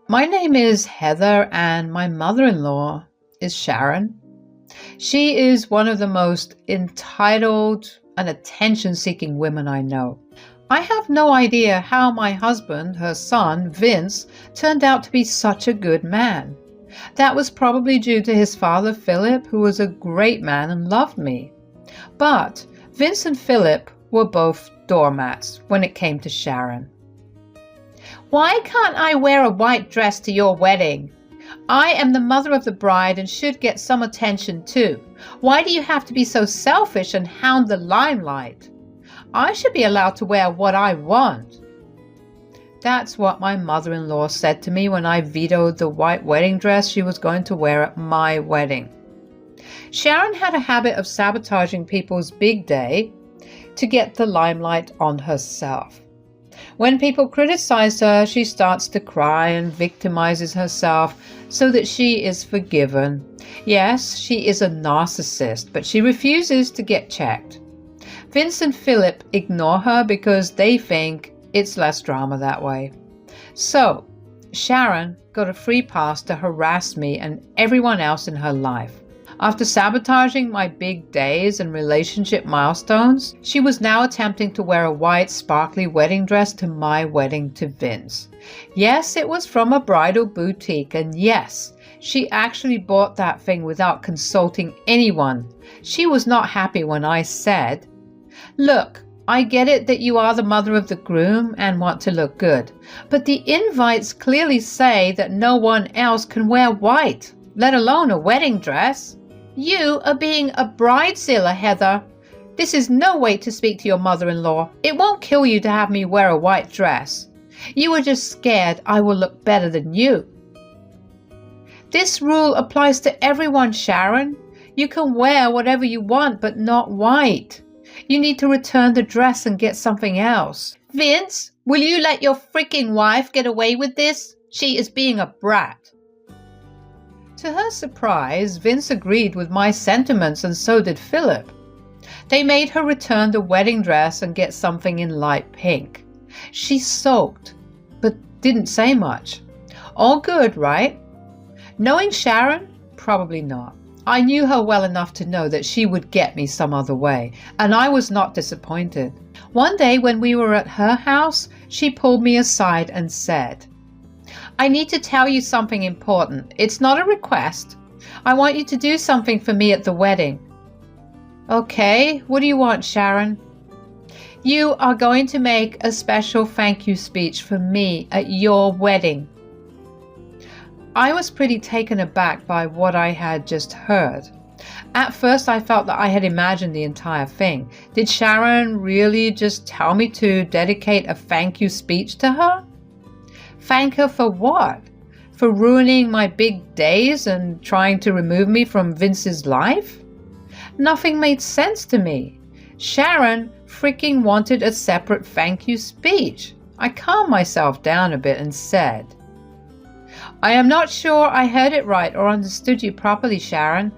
My name is Heather and my mother-in-law is Sharon. She is one of the most entitled and attention-seeking women I know. I have no idea how my husband, her son, Vince, turned out to be such a good man. That was probably due to his father, Philip, who was a great man and loved me. But Vince and Philip were both doormats when it came to Sharon. "Why can't I wear a white dress to your wedding? I am the mother of the bride and should get some attention too. Why do you have to be so selfish and hound the limelight? I should be allowed to wear what I want." That's what my mother-in-law said to me when I vetoed the white wedding dress she was going to wear at my wedding. Sharon had a habit of sabotaging people's big day to get the limelight on herself. When people criticize her, she starts to cry and victimizes herself so that she is forgiven. Yes, she is a narcissist, but she refuses to get checked. Vince and Philip ignore her because they think it's less drama that way. So, Sharon got a free pass to harass me and everyone else in her life. After sabotaging my big days and relationship milestones, she was now attempting to wear a white sparkly wedding dress to my wedding to Vince. Yes, it was from a bridal boutique, and yes, she actually bought that thing without consulting anyone. She was not happy when I said, "Look, I get it that you are the mother of the groom and want to look good, but the invites clearly say that no one else can wear white, let alone a wedding dress. You are being a bridezilla, Heather. This is no way to speak to your mother-in-law. It won't kill you to have me wear a white dress. You are just scared I will look better than you." This rule applies to everyone, Sharon. You can wear whatever you want, but not white. You need to return the dress and get something else. "Vince, will you let your freaking wife get away with this? She is being a brat." To her surprise, Vince agreed with my sentiments and so did Philip. They made her return the wedding dress and get something in light pink. She sulked, but didn't say much. All good, right? Knowing Sharon? Probably not. I knew her well enough to know that she would get me some other way, and I was not disappointed. One day when we were at her house, she pulled me aside and said, "I need to tell you something important. It's not a request. I want you to do something for me at the wedding." "Okay, what do you want, Sharon?" "You are going to make a special thank you speech for me at your wedding." I was pretty taken aback by what I had just heard. At first I felt that I had imagined the entire thing. Did Sharon really just tell me to dedicate a thank you speech to her? Thank her for what? For ruining my big days and trying to remove me from Vince's life? Nothing made sense to me. Sharon freaking wanted a separate thank you speech. I calmed myself down a bit and said, "I am not sure I heard it right or understood you properly, Sharon.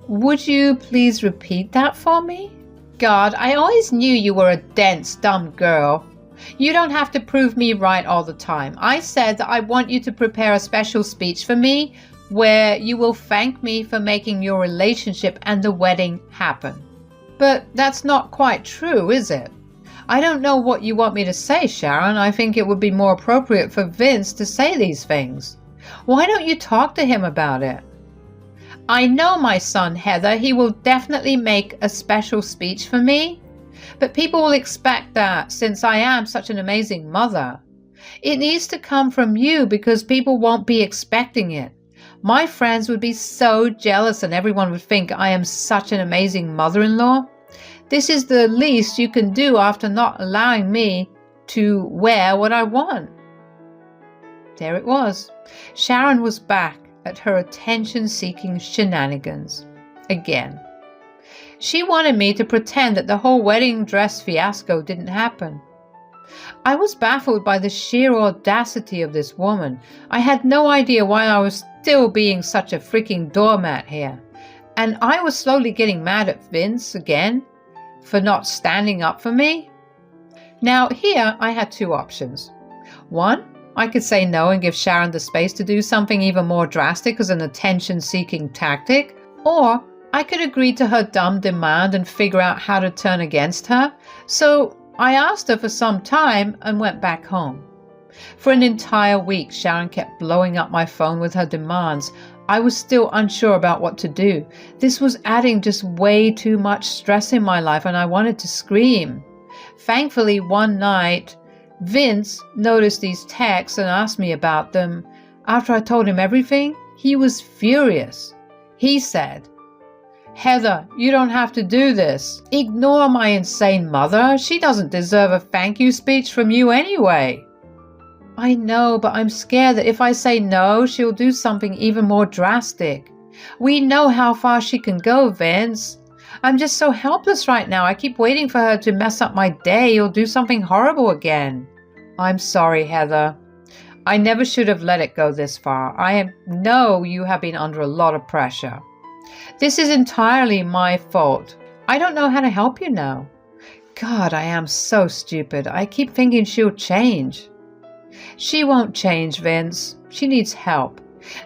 Would you please repeat that for me?" "God, I always knew you were a dense, dumb girl. You don't have to prove me right all the time. I said that I want you to prepare a special speech for me where you will thank me for making your relationship and the wedding happen." But that's not quite true, is it? I don't know what you want me to say, Sharon. I think it would be more appropriate for Vince to say these things. Why don't you talk to him about it? "I know my son, Heather. He will definitely make a special speech for me. But people will expect that since I am such an amazing mother. It needs to come from you because people won't be expecting it. My friends would be so jealous and everyone would think I am such an amazing mother-in-law. This is the least you can do after not allowing me to wear what I want." There it was. Sharon was back at her attention-seeking shenanigans again. She wanted me to pretend that the whole wedding dress fiasco didn't happen. I was baffled by the sheer audacity of this woman. I had no idea why I was still being such a freaking doormat here. And I was slowly getting mad at Vince again for not standing up for me. Now here I had two options. One, I could say no and give Sharon the space to do something even more drastic as an attention-seeking tactic, or I could agree to her dumb demand and figure out how to turn against her. So I asked her for some time and went back home. For an entire week, Sharon kept blowing up my phone with her demands. I was still unsure about what to do. This was adding just way too much stress in my life, and I wanted to scream. Thankfully, one night, Vince noticed these texts and asked me about them. After I told him everything, he was furious. He said, "Heather, you don't have to do this. Ignore my insane mother. She doesn't deserve a thank you speech from you anyway." I know, but I'm scared that if I say no, she'll do something even more drastic. We know how far she can go, Vince. I'm just so helpless right now. I keep waiting for her to mess up my day or do something horrible again. I'm sorry, Heather. I never should have let it go this far. I know you have been under a lot of pressure. This is entirely my fault. I don't know how to help you now. God, I am so stupid. I keep thinking she'll change. She won't change, Vince. She needs help.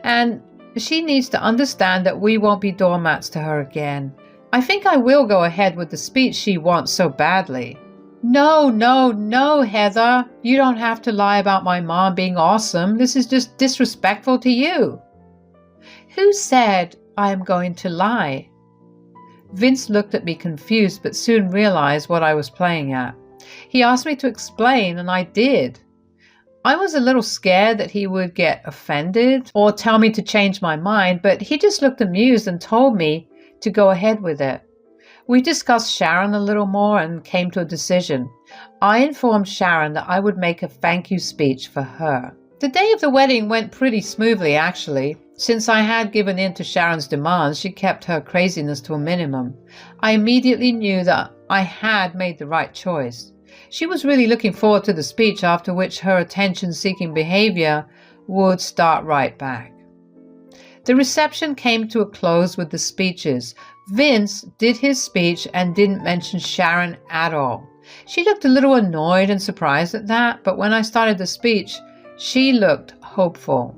And she needs to understand that we won't be doormats to her again. I think I will go ahead with the speech she wants so badly. No, Heather. You don't have to lie about my mom being awesome. This is just disrespectful to you. Who said I am going to lie? Vince looked at me confused, but soon realized what I was playing at. He asked me to explain, and I did. I was a little scared that he would get offended or tell me to change my mind, but he just looked amused and told me to go ahead with it. We discussed Sharon a little more and came to a decision. I informed Sharon that I would make a thank you speech for her. The day of the wedding went pretty smoothly, actually. Since I had given in to Sharon's demands, she kept her craziness to a minimum. I immediately knew that I had made the right choice. She was really looking forward to the speech, after which her attention-seeking behavior would start right back. The reception came to a close with the speeches. Vince did his speech and didn't mention Sharon at all. She looked a little annoyed and surprised at that, but when I started the speech, she looked hopeful.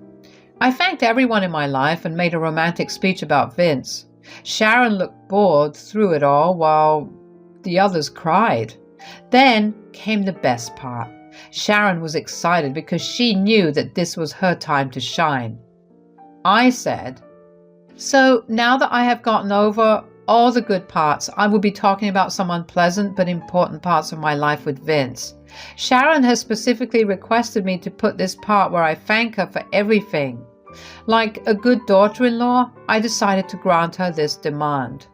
I thanked everyone in my life and made a romantic speech about Vince. Sharon looked bored through it all while the others cried. Then came the best part. Sharon was excited because she knew that this was her time to shine. I said, "So now that I have gotten over all the good parts, I will be talking about some unpleasant but important parts of my life with Vince. Sharon has specifically requested me to put this part where I thank her for everything. Like a good daughter-in-law, I decided to grant her this demand."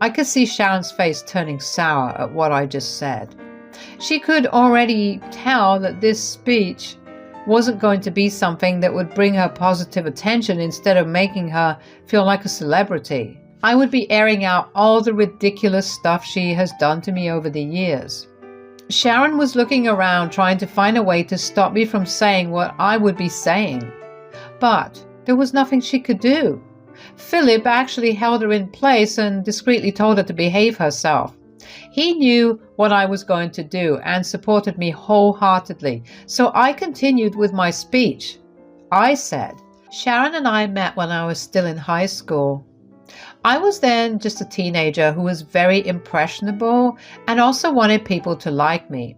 I could see Sharon's face turning sour at what I just said. She could already tell that this speech wasn't going to be something that would bring her positive attention instead of making her feel like a celebrity. I would be airing out all the ridiculous stuff she has done to me over the years. Sharon was looking around trying to find a way to stop me from saying what I would be saying. But there was nothing she could do. Philip actually held her in place and discreetly told her to behave herself. He knew what I was going to do and supported me wholeheartedly, so I continued with my speech. I said, "Sharon and I met when I was still in high school. I was then just a teenager who was very impressionable and also wanted people to like me.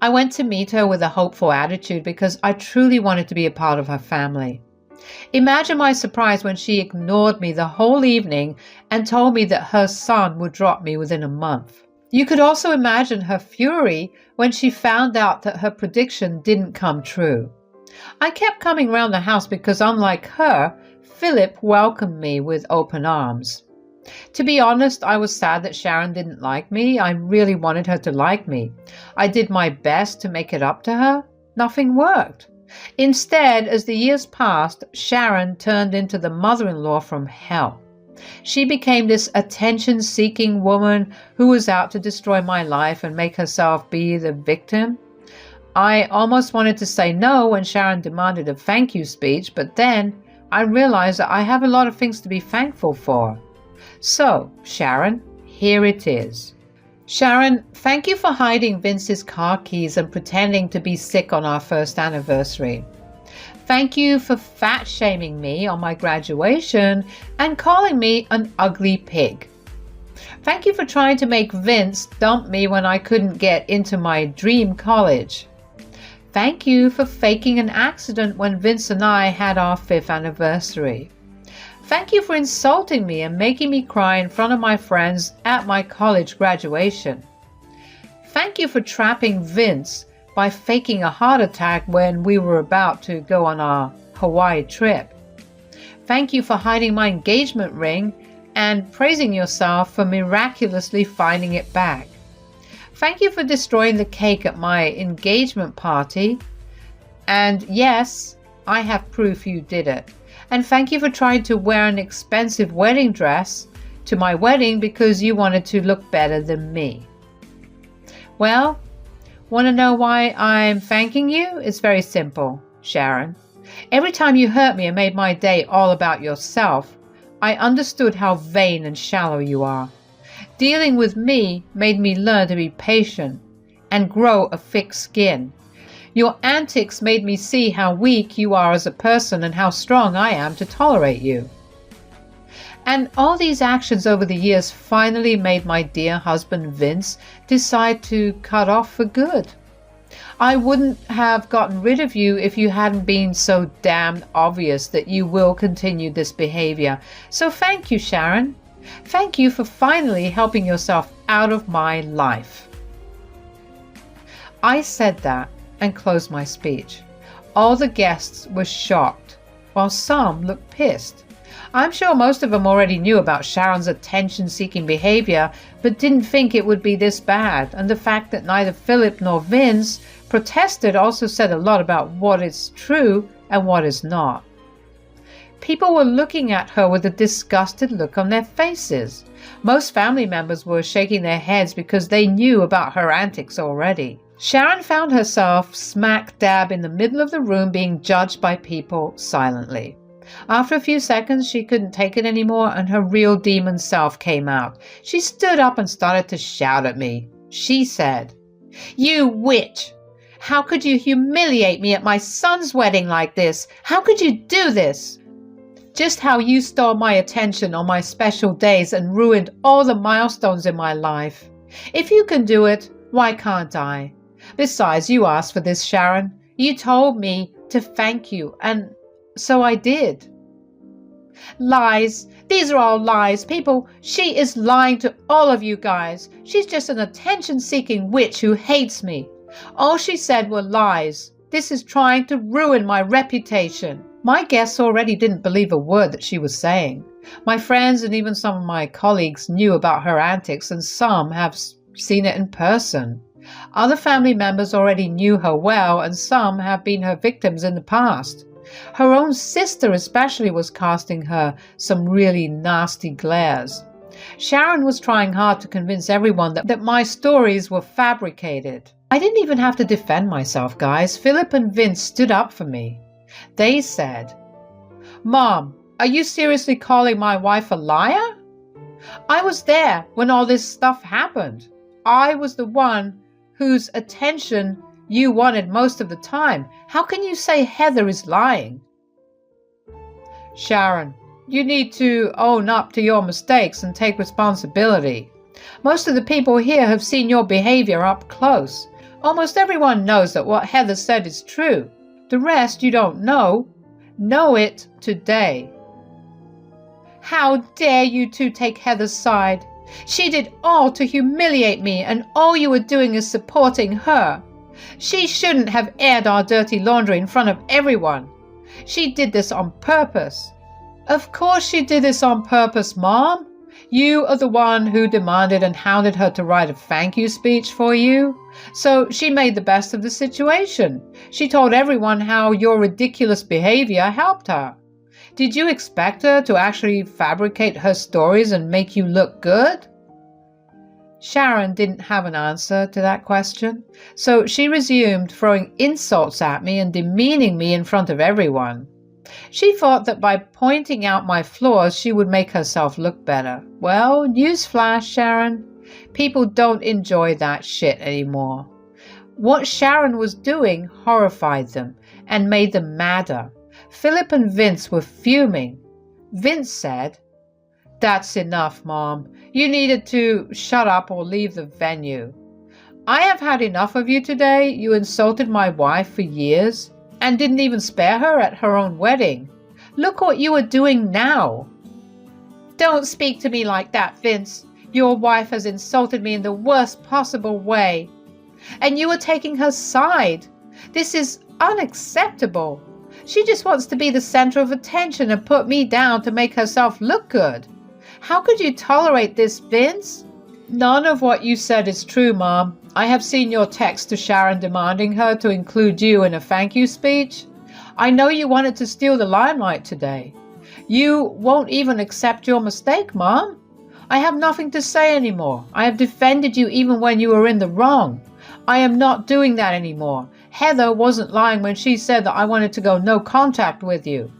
I went to meet her with a hopeful attitude because I truly wanted to be a part of her family. Imagine my surprise when she ignored me the whole evening and told me that her son would drop me within a month. You could also imagine her fury when she found out that her prediction didn't come true. I kept coming round the house because, unlike her, Philip welcomed me with open arms. To be honest, I was sad that Sharon didn't like me. I really wanted her to like me. I did my best to make it up to her. Nothing worked. Instead, as the years passed, Sharon turned into the mother-in-law from hell. She became this attention-seeking woman who was out to destroy my life and make herself be the victim. I almost wanted to say no when Sharon demanded a thank you speech, but then I realized that I have a lot of things to be thankful for. So, Sharon, here it is. Sharon, thank you for hiding Vince's car keys and pretending to be sick on our first anniversary. Thank you for fat shaming me on my graduation and calling me an ugly pig. Thank you for trying to make Vince dump me when I couldn't get into my dream college. Thank you for faking an accident when Vince and I had our 5th anniversary. Thank you for insulting me and making me cry in front of my friends at my college graduation. Thank you for trapping Vince by faking a heart attack when we were about to go on our Hawaii trip. Thank you for hiding my engagement ring and praising yourself for miraculously finding it back. Thank you for destroying the cake at my engagement party. And yes, I have proof you did it. And thank you for trying to wear an expensive wedding dress to my wedding because you wanted to look better than me. Well, want to know why I'm thanking you? It's very simple, Sharon. Every time you hurt me and made my day all about yourself, I understood how vain and shallow you are. Dealing with me made me learn to be patient and grow a thick skin. Your antics made me see how weak you are as a person and how strong I am to tolerate you. And all these actions over the years finally made my dear husband Vince decide to cut off for good. I wouldn't have gotten rid of you if you hadn't been so damned obvious that you will continue this behavior. So thank you, Sharon. Thank you for finally helping yourself out of my life. I said that and closed my speech. All the guests were shocked, while some looked pissed. I'm sure most of them already knew about Sharon's attention-seeking behavior, but didn't think it would be this bad, and the fact that neither Philip nor Vince protested also said a lot about what is true and what is not. People were looking at her with a disgusted look on their faces. Most family members were shaking their heads because they knew about her antics already. Sharon found herself smack dab in the middle of the room being judged by people silently. After a few seconds, she couldn't take it anymore and her real demon self came out. She stood up and started to shout at me. She said, "You witch! How could you humiliate me at my son's wedding like this? How could you do this? Just how you stole my attention on my special days and ruined all the milestones in my life. If you can do it, why can't I? Besides, you asked for this, Sharon. You told me to thank you, and so I did." Lies. These are all lies. People, she is lying to all of you guys. She's just an attention-seeking witch who hates me. All she said were lies. This is trying to ruin my reputation. My guests already didn't believe a word that she was saying. My friends and even some of my colleagues knew about her antics, and some have seen it in person. Other family members already knew her well, and some have been her victims in the past. Her own sister especially was casting her some really nasty glares. Sharon was trying hard to convince everyone that my stories were fabricated. I didn't even have to defend myself, guys. Philip and Vince stood up for me. They said, "Mom, are you seriously calling my wife a liar? I was there when all this stuff happened. I was the one whose attention you wanted most of the time. How can you say Heather is lying?" Sharon, you need to own up to your mistakes and take responsibility. Most of the people here have seen your behavior up close. Almost everyone knows that what Heather said is true. The rest you don't know. Know it today. How dare you two take Heather's side? She did all to humiliate me, and all you were doing is supporting her. She shouldn't have aired our dirty laundry in front of everyone. She did this on purpose. Of course she did this on purpose, Mom. You are the one who demanded and hounded her to write a thank you speech for you. So she made the best of the situation. She told everyone how your ridiculous behavior helped her. Did you expect her to actually fabricate her stories and make you look good? Sharon didn't have an answer to that question, so she resumed throwing insults at me and demeaning me in front of everyone. She thought that by pointing out my flaws, she would make herself look better. Well, newsflash, Sharon. People don't enjoy that shit anymore. What Sharon was doing horrified them and made them madder. Philip and Vince were fuming. Vince said, "That's enough, Mom. You needed to shut up or leave the venue. I have had enough of you today. You insulted my wife for years and didn't even spare her at her own wedding. Look what you are doing now." "Don't speak to me like that, Vince. Your wife has insulted me in the worst possible way. And you are taking her side. This is unacceptable. She just wants to be the center of attention and put me down to make herself look good. How could you tolerate this, Vince?" "None of what you said is true, Mom. I have seen your text to Sharon demanding her to include you in a thank you speech. I know you wanted to steal the limelight today. You won't even accept your mistake, Mom. I have nothing to say anymore. I have defended you even when you were in the wrong. I am not doing that anymore. Heather wasn't lying when she said that I wanted to go no contact with you.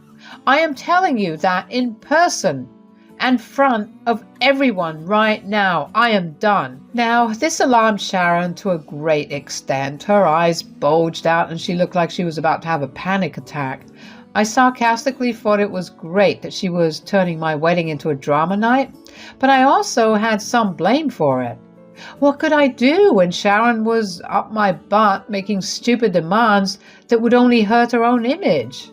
I am telling you that in person and front of everyone right now. I am done." Now, this alarmed Sharon to a great extent. Her eyes bulged out and she looked like she was about to have a panic attack. I sarcastically thought it was great that she was turning my wedding into a drama night, but I also had some blame for it. What could I do when Sharon was up my butt making stupid demands that would only hurt her own image?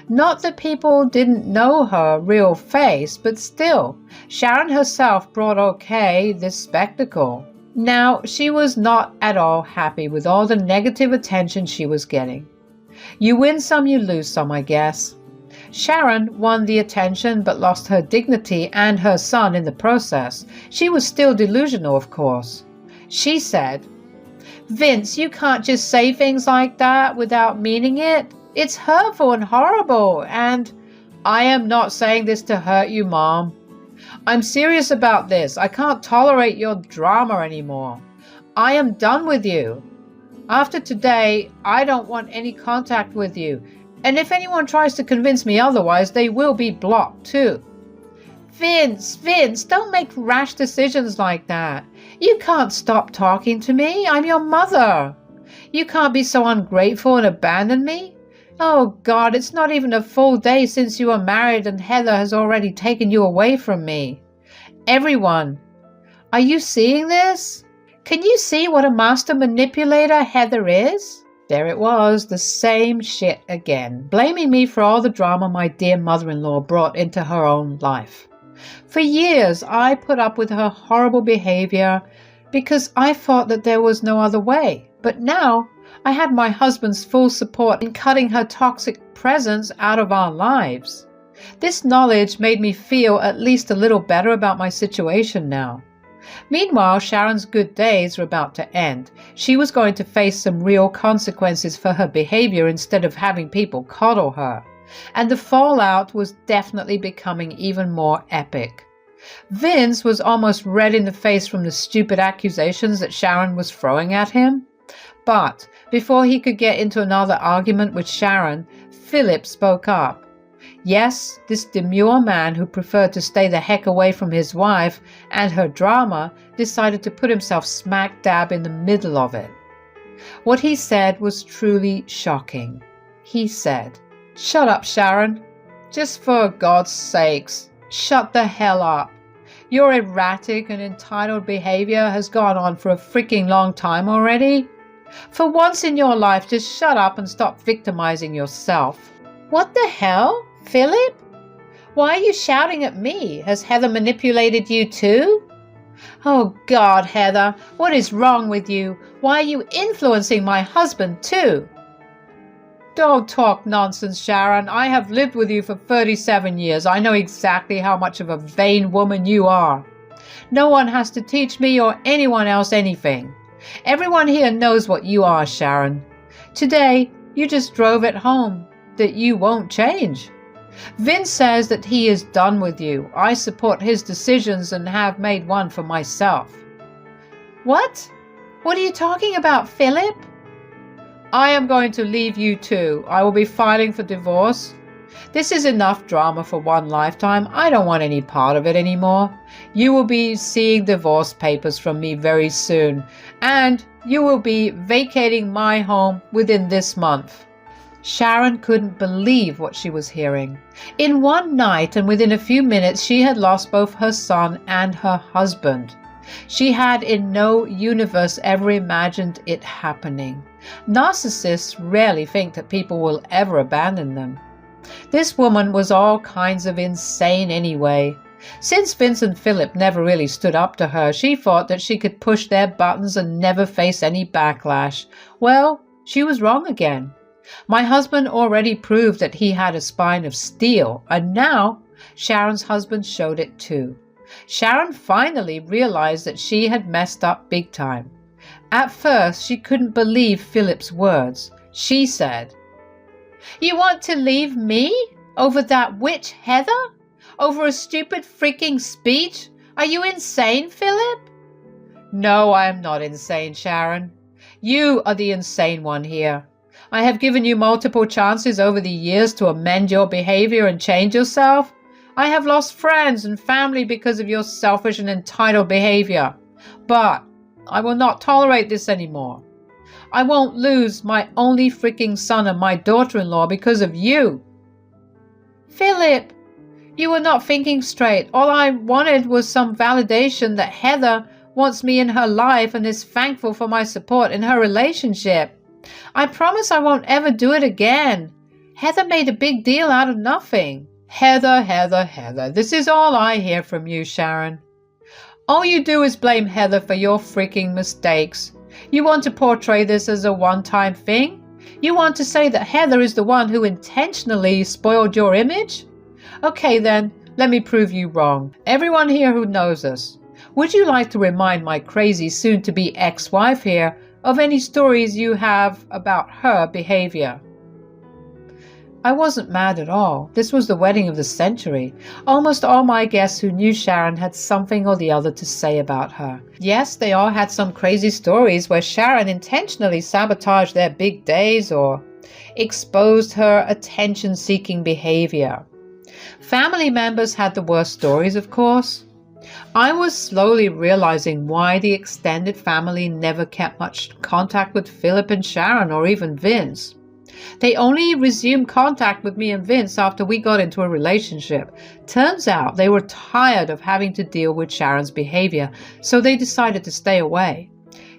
Not that people didn't know her real face, but still, Sharon herself brought this spectacle. Now, she was not at all happy with all the negative attention she was getting. You win some, you lose some, I guess. Sharon won the attention but lost her dignity and her son in the process. She was still delusional, of course. She said, "Vince, you can't just say things like that without meaning it. It's hurtful and horrible, and I am not saying this to hurt you, Mom. I'm serious about this. I can't tolerate your drama anymore. I am done with you. After today, I don't want any contact with you. And if anyone tries to convince me otherwise, they will be blocked too." Vince, don't make rash decisions like that. You can't stop talking to me. I'm your mother. You can't be so ungrateful and abandon me. Oh God, it's not even a full day since you were married and Heather has already taken you away from me. Everyone, are you seeing this? Can you see what a master manipulator Heather is? There it was, the same shit again, blaming me for all the drama my dear mother-in-law brought into her own life. For years, I put up with her horrible behavior because I thought that there was no other way. But now, I had my husband's full support in cutting her toxic presence out of our lives. This knowledge made me feel at least a little better about my situation now. Meanwhile, Sharon's good days were about to end. She was going to face some real consequences for her behavior instead of having people coddle her. And the fallout was definitely becoming even more epic. Vince was almost red in the face from the stupid accusations that Sharon was throwing at him. But before he could get into another argument with Sharon, Philip spoke up. Yes, this demure man who preferred to stay the heck away from his wife and her drama decided to put himself smack dab in the middle of it. What he said was truly shocking. He said, "Shut up, Sharon. Just for God's sakes, shut the hell up. Your erratic and entitled behavior has gone on for a freaking long time already. For once in your life, just shut up and stop victimizing yourself." "What the hell? Philip? Why are you shouting at me? Has Heather manipulated you too?" "Oh God, Heather, what is wrong with you? Why are you influencing my husband too?" "Don't talk nonsense, Sharon. I have lived with you for 37 years. I know exactly how much of a vain woman you are. No one has to teach me or anyone else anything. Everyone here knows what you are, Sharon. Today, you just drove it home that you won't change. Vince says that he is done with you. I support his decisions and have made one for myself." "What? What are you talking about, Philip?" "I am going to leave you too. I will be filing for divorce. This is enough drama for one lifetime. I don't want any part of it anymore. You will be seeing divorce papers from me very soon, and you will be vacating my home within this month." Sharon couldn't believe what she was hearing. In one night and within a few minutes, she had lost both her son and her husband. She had in no universe ever imagined it happening. Narcissists rarely think that people will ever abandon them. This woman was all kinds of insane anyway. Since Vince and Philip never really stood up to her, she thought that she could push their buttons and never face any backlash. Well, she was wrong again. My husband already proved that he had a spine of steel, and now Sharon's husband showed it too. Sharon finally realized that she had messed up big time. At first, she couldn't believe Philip's words. She said, "You want to leave me? Over that witch Heather? Over a stupid freaking speech? Are you insane, Philip?" "No, I am not insane, Sharon. You are the insane one here. I have given you multiple chances over the years to amend your behavior and change yourself. I have lost friends and family because of your selfish and entitled behavior. But I will not tolerate this anymore. I won't lose my only freaking son and my daughter-in-law because of you." "Philip, you were not thinking straight. All I wanted was some validation that Heather wants me in her life and is thankful for my support in her relationship. I promise I won't ever do it again. Heather made a big deal out of nothing." Heather, Heather, Heather. This is all I hear from you, Sharon. All you do is blame Heather for your freaking mistakes. You want to portray this as a one-time thing? You want to say that Heather is the one who intentionally spoiled your image? Okay then, let me prove you wrong. Everyone here who knows us, would you like to remind my crazy soon-to-be ex-wife here of any stories you have about her behavior? I wasn't mad at all. This was the wedding of the century. Almost all my guests who knew Sharon had something or the other to say about her. Yes, they all had some crazy stories where Sharon intentionally sabotaged their big days or exposed her attention-seeking behavior. Family members had the worst stories, of course. I was slowly realizing why the extended family never kept much contact with Philip and Sharon or even Vince. They only resumed contact with me and Vince after we got into a relationship. Turns out they were tired of having to deal with Sharon's behavior, so they decided to stay away.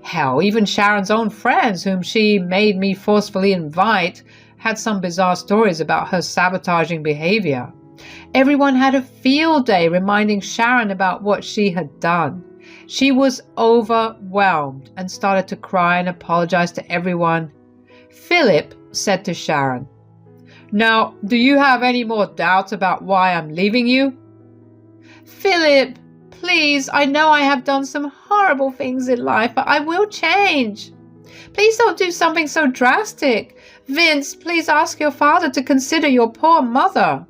Hell, even Sharon's own friends, whom she made me forcefully invite, had some bizarre stories about her sabotaging behavior. Everyone had a field day reminding Sharon about what she had done. She was overwhelmed and started to cry and apologize to everyone. Philip said to Sharon, "Now, do you have any more doubts about why I'm leaving you?" "Philip, please, I know I have done some horrible things in life, but I will change. Please don't do something so drastic. Vince, please ask your father to consider your poor mother."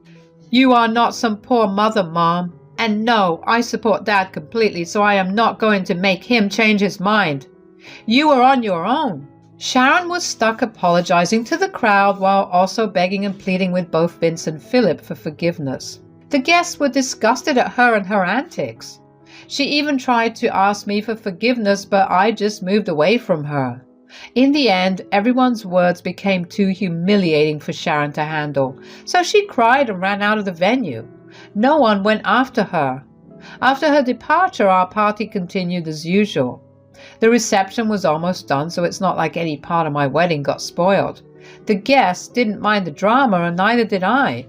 "You are not some poor mother, Mom. And no, I support Dad completely, so I am not going to make him change his mind. You are on your own." Sharon was stuck apologizing to the crowd while also begging and pleading with both Vince and Philip for forgiveness. The guests were disgusted at her and her antics. She even tried to ask me for forgiveness, but I just moved away from her. In the end, everyone's words became too humiliating for Sharon to handle, so she cried and ran out of the venue. No one went after her. After her departure, our party continued as usual. The reception was almost done, so it's not like any part of my wedding got spoiled. The guests didn't mind the drama, and neither did I.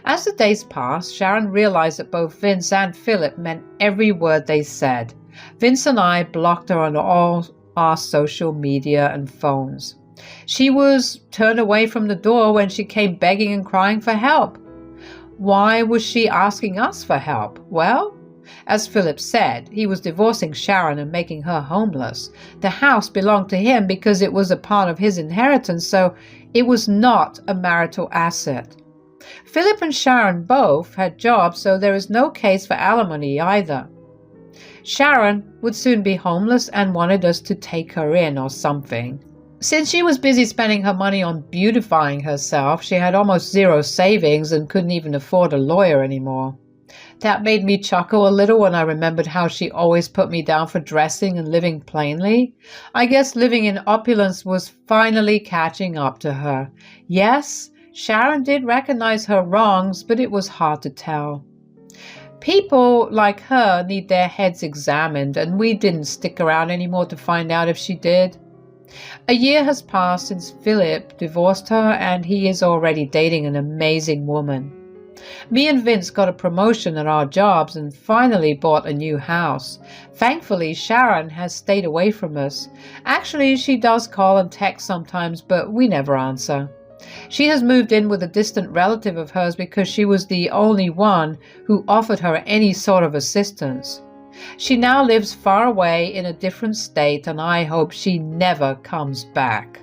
As the days passed, Sharon realized that both Vince and Philip meant every word they said. Vince and I blocked her on all our social media and phones. She was turned away from the door when she came begging and crying for help. Why was she asking us for help? Well, as Philip said, he was divorcing Sharon and making her homeless. The house belonged to him because it was a part of his inheritance, so it was not a marital asset. Philip and Sharon both had jobs, so there is no case for alimony either. Sharon would soon be homeless and wanted us to take her in or something. Since she was busy spending her money on beautifying herself, she had almost zero savings and couldn't even afford a lawyer anymore. That made me chuckle a little when I remembered how she always put me down for dressing and living plainly. I guess living in opulence was finally catching up to her. Yes, Sharon did recognize her wrongs, but it was hard to tell. People like her need their heads examined, and we didn't stick around anymore to find out if she did. A year has passed since Philip divorced her, and he is already dating an amazing woman. Me and Vince got a promotion at our jobs and finally bought a new house. Thankfully, Sharon has stayed away from us. Actually, she does call and text sometimes, but we never answer. She has moved in with a distant relative of hers because she was the only one who offered her any sort of assistance. She now lives far away in a different state, and I hope she never comes back.